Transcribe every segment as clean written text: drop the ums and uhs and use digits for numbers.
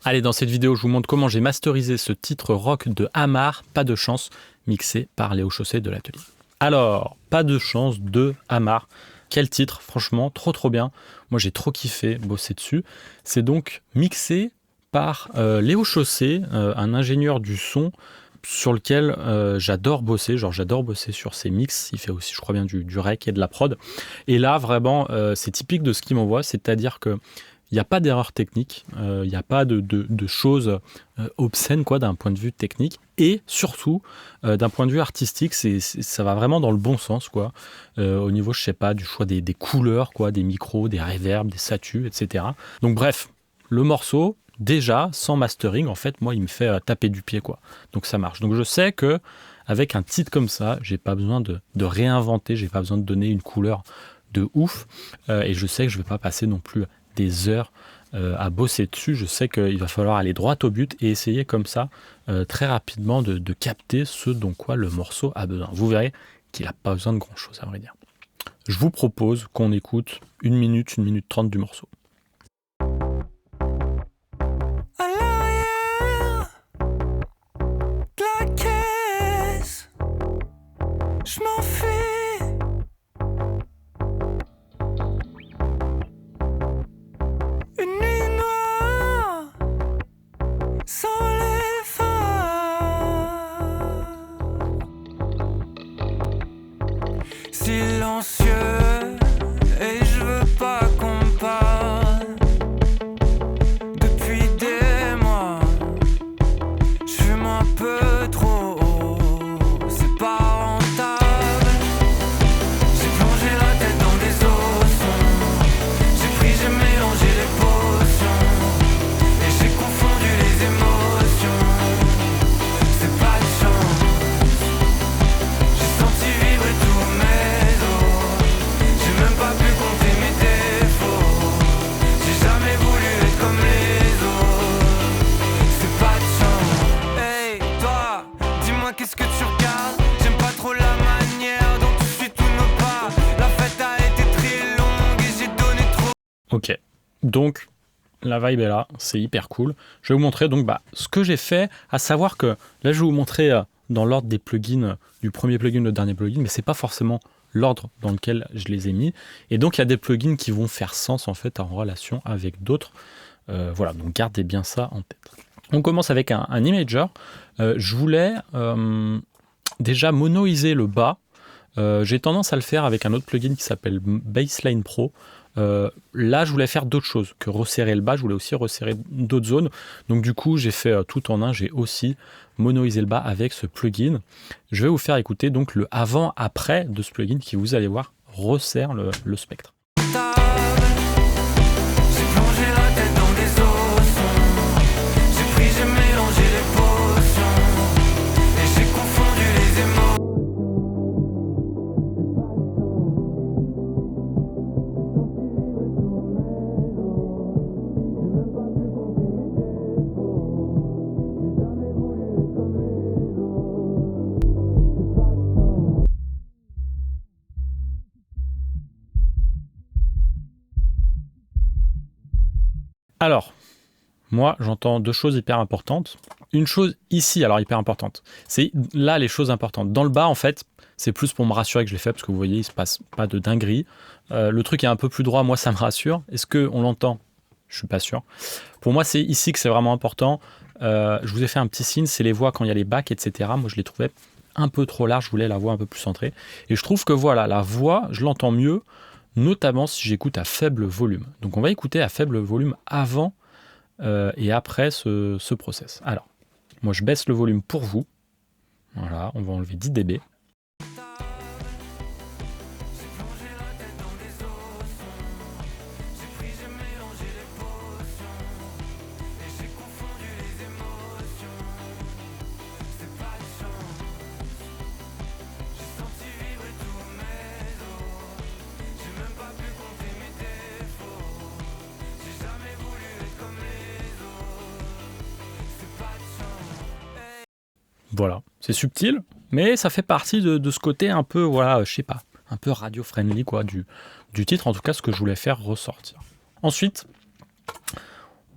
Allez, dans cette vidéo, je vous montre comment j'ai masterisé ce titre rock de Hamar, Pas de chance, mixé par Léo Chaussé de l'Atelier. Alors, Pas de chance de Hamar. Quel titre, franchement, trop bien. Moi, j'ai trop kiffé bosser dessus. C'est donc mixé par Léo Chaussé, un ingénieur du son sur lequel j'adore bosser. Genre, j'adore bosser sur ses mix. Il fait aussi, je crois bien, du rec et de la prod. Et là, vraiment, c'est typique de ce qu'il m'envoie. C'est-à-dire que il n'y a pas d'erreur technique, il n'y a pas de choses obscènes quoi, d'un point de vue technique. Et surtout, d'un point de vue artistique, ça va vraiment dans le bon sens. Quoi. Au niveau, je sais pas, du choix des couleurs, quoi, des micros, des reverbs, des satus, etc. Donc bref, le morceau, déjà, sans mastering, en fait, moi, il me fait taper du pied. Quoi. Donc ça marche. Donc je sais que avec un titre comme ça, j'ai pas besoin de réinventer, j'ai pas besoin de donner une couleur de ouf. Et je sais que je vais pas passer non plus des heures à bosser dessus. Je sais qu'il va falloir aller droit au but et essayer comme ça très rapidement de capter ce dont quoi le morceau a besoin. Vous verrez qu'il n'a pas besoin de grand chose à vrai dire. Je vous propose qu'on écoute 1 minute 30 du morceau. Je m'enfuis. Une nuit noire sans les phares. Silencieux et je veux pas qu'on parle. Depuis des mois, je fume un peu trop. C'est pas rentable. J'ai plongé la tête dans des océans. J'ai pris, j'ai mélangé les potions. Et j'ai confondu les émotions. C'est pas de chance. J'ai senti vibrer tous mes os. J'ai même pas pu compter mes défauts. J'ai jamais voulu être comme les autres. C'est pas de chance. Hey, toi, dis-moi qu'est-ce que tu regardes. J'aime pas trop la manière dont tu suis tous nos pas. La fête a été très longue et j'ai donné trop. Ok, donc la vibe est là, c'est hyper cool. Je vais vous montrer donc ce que j'ai fait, à savoir que là je vais vous montrer dans l'ordre des plugins, du premier plugin au dernier plugin, mais c'est pas forcément l'ordre dans lequel je les ai mis. Et donc il y a des plugins qui vont faire sens en fait en relation avec d'autres. Voilà, donc gardez bien ça en tête. On commence avec un imager. Je voulais déjà monoiser le bas. J'ai tendance à le faire avec un autre plugin qui s'appelle Bassline Pro. Là, je voulais faire d'autres choses que resserrer le bas. Je voulais aussi resserrer d'autres zones. Donc du coup, j'ai fait tout en un. J'ai aussi monoisé le bas avec ce plugin. Je vais vous faire écouter donc le avant-après de ce plugin qui, vous allez voir, resserre le spectre. J'ai plongé la tête dans des océans. J'ai pris, j'ai mélangé les potions. Et j'ai confondu les émotions. Alors, moi, j'entends deux choses hyper importantes. Une chose ici, alors hyper importante, c'est là les choses importantes. Dans le bas, en fait, c'est plus pour me rassurer que je l'ai fait, parce que vous voyez, il se passe pas de dinguerie. Le truc est un peu plus droit, moi, ça me rassure. Est-ce qu'on l'entend ? Je suis pas sûr. Pour moi, c'est ici que c'est vraiment important. Je vous ai fait un petit signe, c'est les voix quand il y a les bacs, etc. Moi, je les trouvais un peu trop larges, je voulais la voix un peu plus centrée. Et je trouve que voilà, la voix, je l'entends mieux, notamment si j'écoute à faible volume. Donc on va écouter à faible volume avant et après ce process. Alors, moi je baisse le volume pour vous. Voilà, on va enlever 10 dB. Voilà, c'est subtil, mais ça fait partie de ce côté un peu, voilà, je sais pas, un peu radio-friendly quoi, du titre, en tout cas ce que je voulais faire ressortir. Ensuite,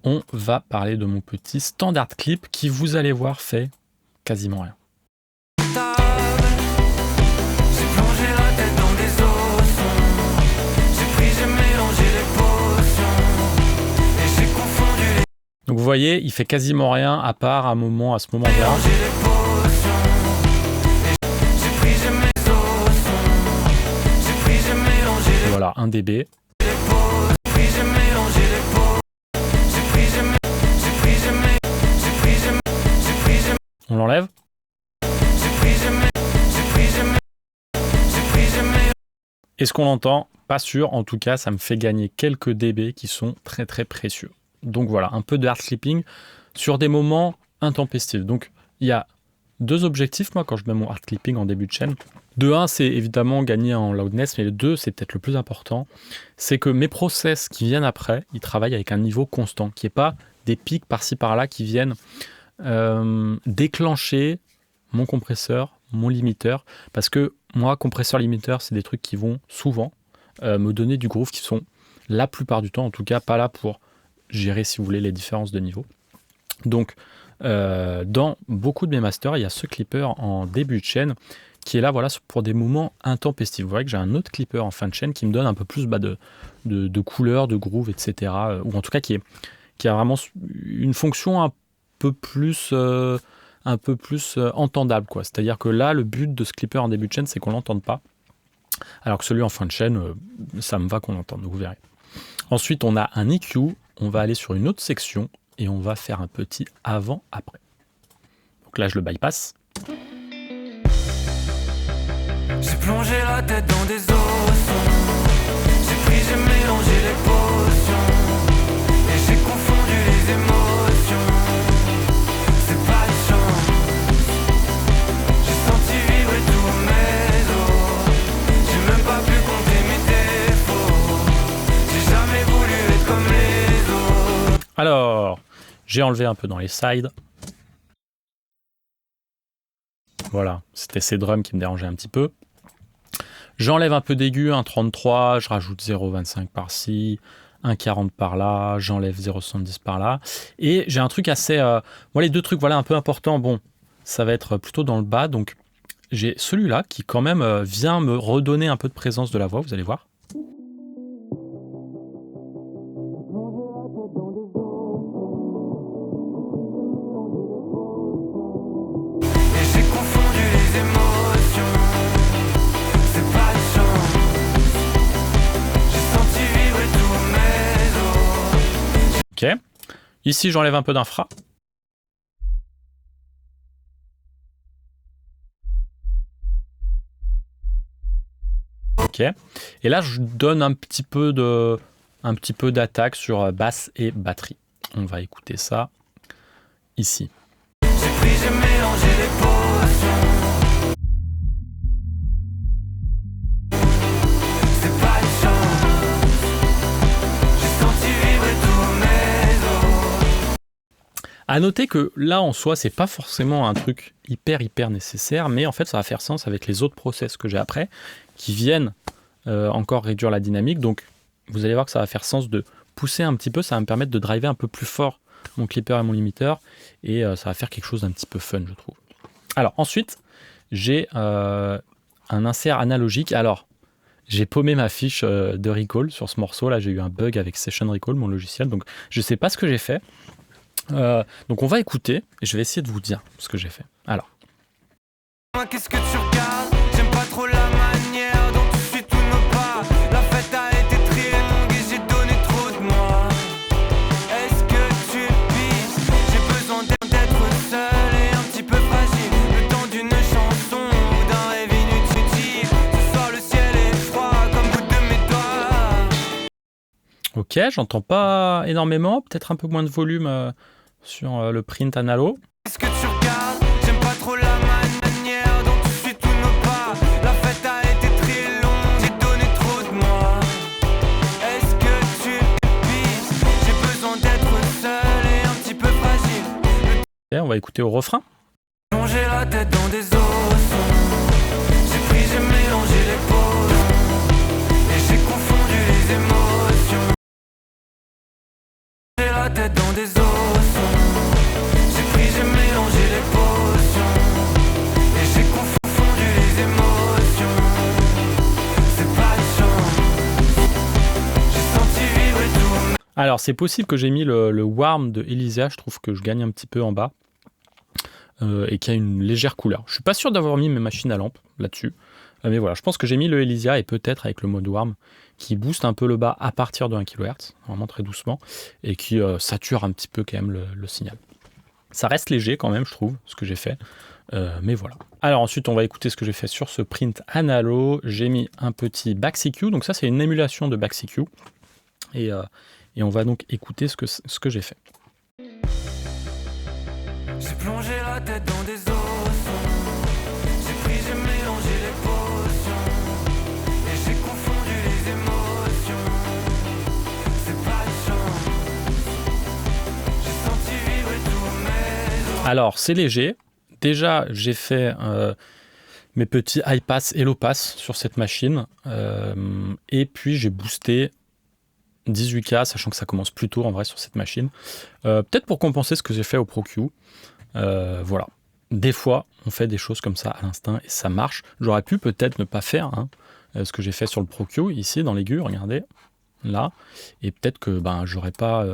on va parler de mon petit standard clip qui, vous allez voir, fait quasiment rien. J'ai plongé la tête dans des océans. J'ai pris, j'ai mélangé les potions. Et j'ai confondu les Donc vous voyez, il fait quasiment rien à part à ce moment-là. mélangé les potions. Et j'ai pris, j'ai mes océans. J'ai pris, j'ai mélangé les Voilà, 1 dB. potions. J'ai pris, j'ai mélangé les potions. J'ai pris, j'ai pris, j'ai pris, j'ai pris, j'ai pris, j'ai On l'enlève. Est-ce qu'on l'entend? Pas sûr. En tout cas, ça me fait gagner quelques dB qui sont très très précieux. Donc voilà, un peu de hard clipping sur des moments intempestifs. Donc il y a deux objectifs, moi, quand je mets mon hard clipping en début de chaîne. De 1, c'est évidemment gagner en loudness, mais le 2, c'est peut-être le plus important. C'est que mes process qui viennent après, ils travaillent avec un niveau constant, qui n'est pas des pics par-ci par-là qui viennent déclencher mon compresseur, mon limiteur, parce que moi, compresseur, limiteur, c'est des trucs qui vont souvent me donner du groove, qui sont la plupart du temps, en tout cas, pas là pour gérer, si vous voulez, les différences de niveau. Donc, dans beaucoup de mes masters, il y a ce clipper en début de chaîne qui est là, voilà, pour des moments intempestifs. Vous voyez que j'ai un autre clipper en fin de chaîne qui me donne un peu plus de couleur, de groove, etc. Ou en tout cas qui a vraiment une fonction un peu plus entendable, quoi. C'est-à-dire que là, le but de ce clipper en début de chaîne, c'est qu'on l'entende pas. Alors que celui en fin de chaîne, ça me va qu'on l'entende, vous verrez. Ensuite, on a un EQ. On va aller sur une autre section et on va faire un petit avant-après. Donc là, je le bypass. J'ai plongé la tête dans des océans. J'ai pris, j'ai mélangé les potions. Et j'ai confondu les émotions. C'est pas de chance. J'ai senti vibrer tous mes os. J'ai même pas pu compter mes défauts. J'ai jamais voulu être comme les autres. Alors, j'ai enlevé un peu dans les sides. Voilà, c'était ces drums qui me dérangeaient un petit peu. J'enlève un peu d'aigu, un 33, je rajoute 0,25 par-ci, un 40 par-là, j'enlève 0,70 par-là. Et j'ai un truc assez... moi, les deux trucs, voilà, un peu importants, bon, ça va être plutôt dans le bas. Donc, j'ai celui-là qui, quand même, vient me redonner un peu de présence de la voix, vous allez voir. Et j'ai confondu les émotions. C'est pas de chance. J'ai senti vibrer tous mes os. Ok. Ici, j'enlève un peu d'infra. Ok. Et là, je donne un petit peu d'attaque sur basse et batterie. On va écouter ça ici. J'ai pris, j'ai mélangé les potions. C'est pas de chance. J'ai senti vibrer tous mes os. À noter que là, en soi, c'est pas forcément un truc hyper nécessaire, mais en fait, ça va faire sens avec les autres process que j'ai après, qui viennent encore réduire la dynamique. Donc, vous allez voir que ça va faire sens de pousser un petit peu, ça va me permettre de driver un peu plus fort mon clipper et mon limiteur, et ça va faire quelque chose d'un petit peu fun, je trouve. Alors, ensuite, j'ai un insert analogique. Alors, j'ai paumé ma fiche de recall sur ce morceau. Là, j'ai eu un bug avec Session Recall, mon logiciel, donc je sais pas ce que j'ai fait. Donc, on va écouter, et je vais essayer de vous dire ce que j'ai fait. Alors. Qu'est-ce que tu regardes? J'aime pas trop la manière dont tu suis tous nos pas. La fête a été très longue et j'ai donné trop de moi. Est-ce que tu piges? J'ai besoin d'être seul et un petit peu fragile. Le temps d'une chanson ou d'un rêve inutile. Ce soir le ciel est froid comme bout de mes doigts. Ok, j'entends pas énormément, peut-être un peu moins de volume sur le print analo. Qu'est-ce que tu regardes? J'aime pas trop la manière dont tu suis tous nos pas. La fête a été très longue, j'ai donné trop de moi. Est-ce que tu piges? J'ai besoin d'être seul et un petit peu fragile. Ok, on va écouter au refrain. Plongé la tête dans des océans. J'ai pris, j'ai mélangé les potions. Et j'ai confondu les émotions. Plongé la tête dans des Alors, c'est possible que j'ai mis le Warm de Elysia. Je trouve que je gagne un petit peu en bas. Et qu'il y a une légère couleur. Je suis pas sûr d'avoir mis mes machines à lampe là-dessus. Mais voilà, je pense que j'ai mis le Elysia et peut-être avec le mode Warm qui booste un peu le bas à partir de 1 kHz, vraiment très doucement, et qui sature un petit peu quand même le signal. Ça reste léger quand même, je trouve, ce que j'ai fait. Mais voilà. Alors ensuite, on va écouter ce que j'ai fait sur ce print Analo. J'ai mis un petit Baxi Q. Donc ça, c'est une émulation de Baxi Q. Et on va donc écouter ce que j'ai fait. J'ai plongé la tête dans des ossons. J'ai pris, j'ai mélangé les potions. Et j'ai confondu les émotions. C'est pas de chance. J'ai senti vibrer tous mes os. Alors, c'est léger. Déjà, j'ai fait mes petits high pass et low pass sur cette machine. Et puis, j'ai boosté 18K, sachant que ça commence plus tôt en vrai sur cette machine. Peut-être pour compenser ce que j'ai fait au ProQ. Voilà. Des fois, on fait des choses comme ça à l'instinct et ça marche. J'aurais pu peut-être ne pas faire ce que j'ai fait sur le ProQ, ici dans l'aigu, regardez, là. Et peut-être que j'aurais pas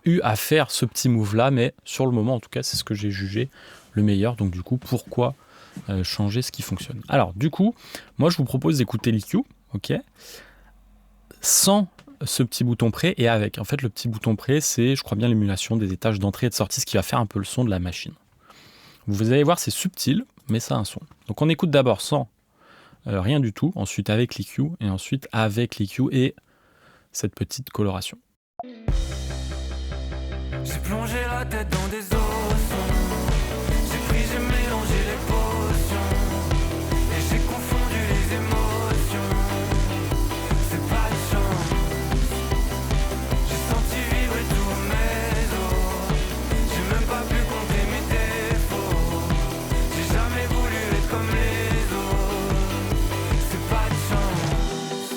eu à faire ce petit move-là, mais sur le moment, en tout cas, c'est ce que j'ai jugé le meilleur. Donc du coup, pourquoi changer ce qui fonctionne? Alors du coup, moi je vous propose d'écouter l'EQ, ok, sans ce petit bouton près et avec. En fait, le petit bouton près, c'est, je crois bien, l'émulation des étages d'entrée et de sortie, ce qui va faire un peu le son de la machine. Vous allez voir, c'est subtil, mais ça a un son. Donc on écoute d'abord sans rien du tout, ensuite avec l'EQ, et ensuite avec l'EQ et cette petite coloration. J'ai plongé la tête dans des ossons. J'ai pris, j'ai mélangé les potions. Et j'ai confondu les émotions. C'est pas de chance. J'ai senti vibrer tous mes os. J'ai même pas pu compter mes défauts. J'ai jamais voulu être comme les autres. C'est pas de chance.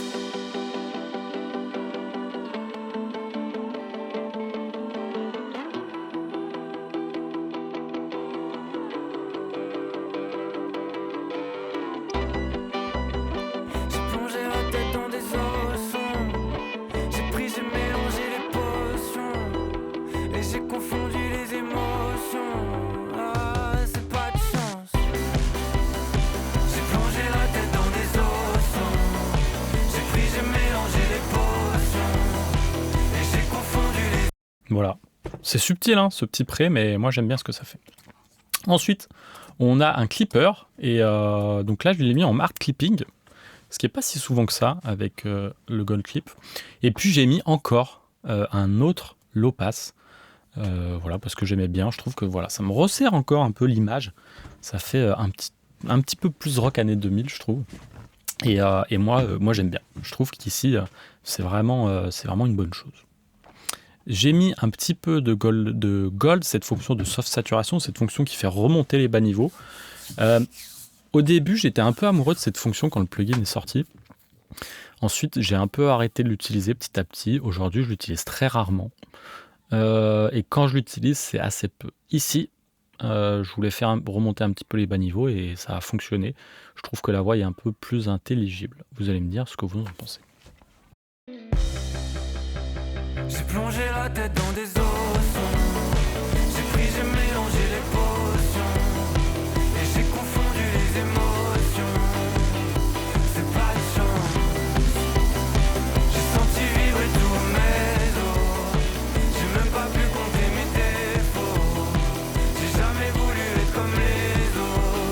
J'ai plongé la tête dans des ossons. J'ai pris, j'ai mélangé les potions. Et j'ai confondu les émotions. Ah, c'est pas de chance. J'ai plongé la tête dans des ossons. J'ai pris, j'ai mélangé les potions. Et j'ai confondu les... Voilà. C'est subtil, ce petit près, mais moi j'aime bien ce que ça fait. Ensuite, on a un clipper, et donc là je l'ai mis en hard clipping, ce qui n'est pas si souvent que ça avec le Gold Clip. Et puis j'ai mis encore un autre low pass, voilà, parce que j'aimais bien. Je trouve que voilà, ça me resserre encore un peu l'image. Ça fait un petit peu plus rock années 2000, je trouve. Et moi j'aime bien. Je trouve qu'ici, c'est vraiment une bonne chose. J'ai mis un petit peu de gold, cette fonction de soft saturation, cette fonction qui fait remonter les bas niveaux. Au début, j'étais un peu amoureux de cette fonction quand le plugin est sorti. Ensuite, j'ai un peu arrêté de l'utiliser petit à petit. Aujourd'hui, je l'utilise très rarement. Et quand je l'utilise, c'est assez peu. Ici, je voulais faire remonter un petit peu les bas niveaux et ça a fonctionné. Je trouve que la voix est un peu plus intelligible. Vous allez me dire ce que vous en pensez. J'ai plongé la tête dans des ossons. J'ai pris, j'ai mélangé les potions. Et j'ai confondu les émotions. C'est pas de chance. J'ai senti vibrer tous mes os. J'ai même pas pu compter mes défauts. J'ai jamais voulu être comme les autres.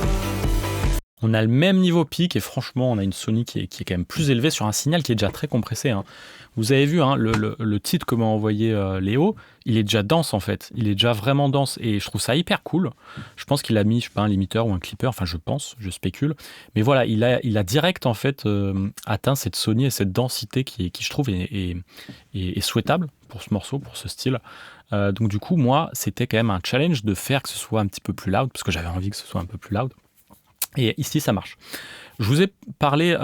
On a le même niveau pic et franchement, on a une Sony qui est quand même plus élevée sur un signal qui est déjà très compressé. Vous avez vu le titre que m'a envoyé Léo, il est déjà dense en fait. Il est déjà vraiment dense et je trouve ça hyper cool. Je pense qu'il a mis, je sais pas, un limiteur ou un clipper, enfin je spécule. Mais voilà, il a direct en fait atteint cette Sony et cette densité qui je trouve est souhaitable pour ce morceau, pour ce style. Donc du coup, moi, c'était quand même un challenge de faire que ce soit un petit peu plus loud, parce que j'avais envie que ce soit un peu plus loud. Et ici, ça marche. Je vous ai parlé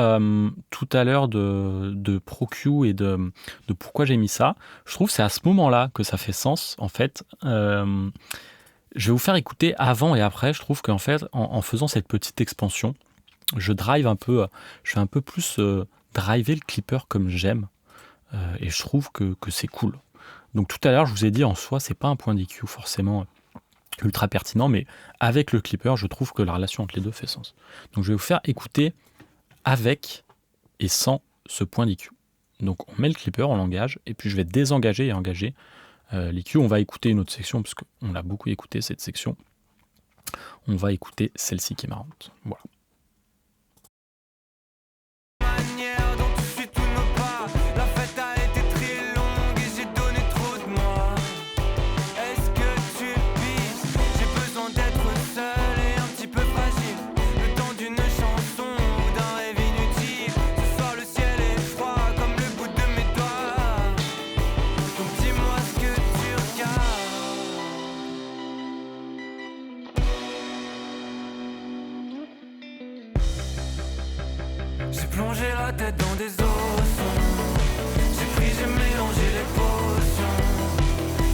tout à l'heure de ProQ et de pourquoi j'ai mis ça. Je trouve que c'est à ce moment-là que ça fait sens, en fait. Je vais vous faire écouter avant et après. Je trouve qu'en fait, en faisant cette petite expansion, je fais un peu plus driver le clipper comme j'aime. Et je trouve que c'est cool. Donc tout à l'heure, je vous ai dit, en soi, c'est pas un point d'EQ forcément ultra pertinent, mais avec le clipper, je trouve que la relation entre les deux fait sens. Donc je vais vous faire écouter avec et sans ce point d'EQ. Donc on met le clipper, on l'engage, et puis je vais désengager et engager l'EQ. On va écouter une autre section, parce qu'on l'a beaucoup écouté cette section. On va écouter celle-ci qui est marrante. Voilà. Manière dont tu suis tous nos pas, la fête a été très longue et j'ai donné trop de moi. Est-ce que tu piges? J'ai besoin d'être seul et un petit peu fragile. Le temps d'une chanson ou d'un rêve inutile. Ce soir le ciel est froid comme le bout de mes doigts. Donc dis-moi ce que tu regardes. J'ai plongé la tête dans des océans. J'ai pris, j'ai mélangé les potions.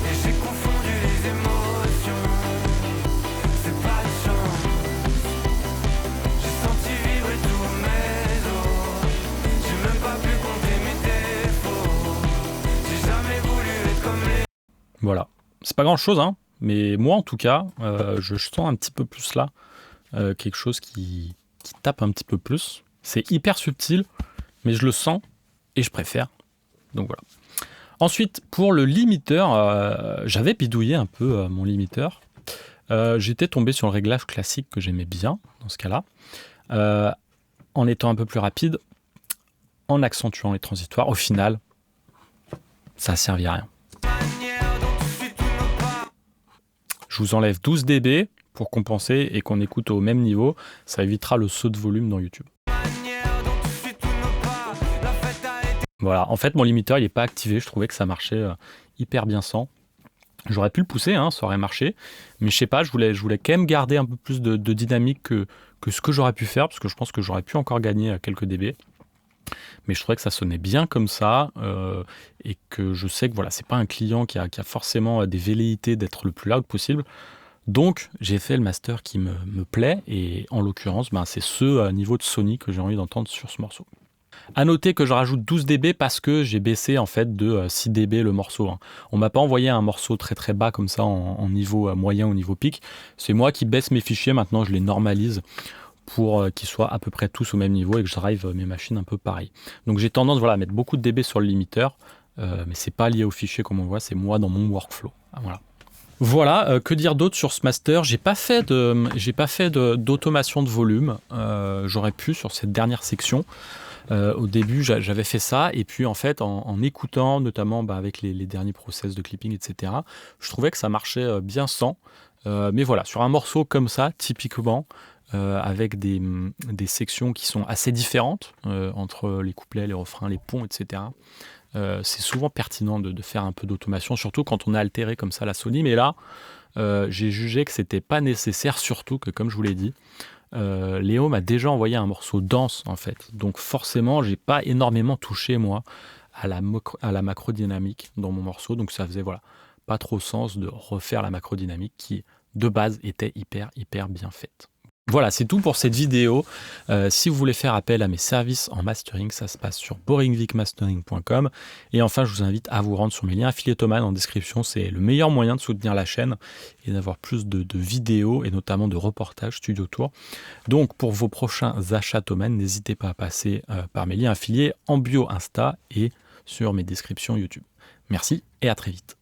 Et j'ai confondu les émotions. C'est pas de chance. J'ai senti vibrer tous mes os. J'ai même pas pu compter mes défauts. J'ai jamais voulu être comme les... Voilà. C'est pas grand-chose, hein, mais moi, en tout cas, je sens un petit peu plus là quelque chose qui tape un petit peu plus. C'est hyper subtil, mais je le sens et je préfère. Donc voilà. Ensuite, pour le limiteur, j'avais bidouillé un peu mon limiteur. J'étais tombé sur le réglage classique que j'aimais bien dans ce cas-là, en étant un peu plus rapide, en accentuant les transitoires. Au final, ça a servi à rien. manière dont tu suis tous nos pas. Je vous enlève 12 dB pour compenser et qu'on écoute au même niveau. Ça évitera le saut de volume dans YouTube. Manière dont tu suis tous nos pas. La fête a été... Voilà, en fait mon limiteur il n'est pas activé, je trouvais que ça marchait hyper bien sans. J'aurais pu le pousser, hein, ça aurait marché, mais je sais pas, je voulais quand même garder un peu plus de dynamique que ce que j'aurais pu faire, parce que je pense que j'aurais pu encore gagner quelques dB. Mais je trouvais que ça sonnait bien comme ça, et que je sais que voilà, c'est pas un client qui a forcément des velléités d'être le plus loud possible. Donc j'ai fait le master qui me plaît, et en l'occurrence, c'est ce niveau de Sony que j'ai envie d'entendre sur ce morceau. À noter que je rajoute 12 dB parce que j'ai baissé en fait de 6 dB le morceau. Hein. On m'a pas envoyé un morceau très très bas comme ça en niveau moyen ou niveau pic. C'est moi qui baisse mes fichiers, maintenant je les normalise pour qu'ils soient à peu près tous au même niveau et que je drive mes machines un peu pareil. Donc j'ai tendance à mettre beaucoup de dB sur le limiteur, mais c'est pas lié au fichier comme on voit, c'est moi dans mon workflow. Voilà, que dire d'autre sur ce master? J'ai pas fait d'automation de volume. J'aurais pu sur cette dernière section. Au début, j'avais fait ça, et puis en fait, en écoutant, notamment avec les derniers process de clipping, etc., je trouvais que ça marchait bien sans. Mais voilà, sur un morceau comme ça, typiquement, avec des sections qui sont assez différentes entre les couplets, les refrains, les ponts, etc., c'est souvent pertinent de faire un peu d'automation, surtout quand on a altéré comme ça la Sony. Mais là, j'ai jugé que c'était pas nécessaire, surtout que, comme je vous l'ai dit, Léo m'a déjà envoyé un morceau dense en fait, donc forcément j'ai pas énormément touché moi à la macrodynamique dans mon morceau, donc ça faisait pas trop sens de refaire la macrodynamique qui de base était hyper bien faite. Voilà, c'est tout pour cette vidéo. Si vous voulez faire appel à mes services en mastering, ça se passe sur boringvicmastering.com. Et enfin, je vous invite à vous rendre sur mes liens affiliatoman en description. C'est le meilleur moyen de soutenir la chaîne et d'avoir plus de vidéos et notamment de reportages Studio Tour. Donc, pour vos prochains achats Thomann, n'hésitez pas à passer par mes liens affiliés en bio Insta et sur mes descriptions YouTube. Merci et à très vite.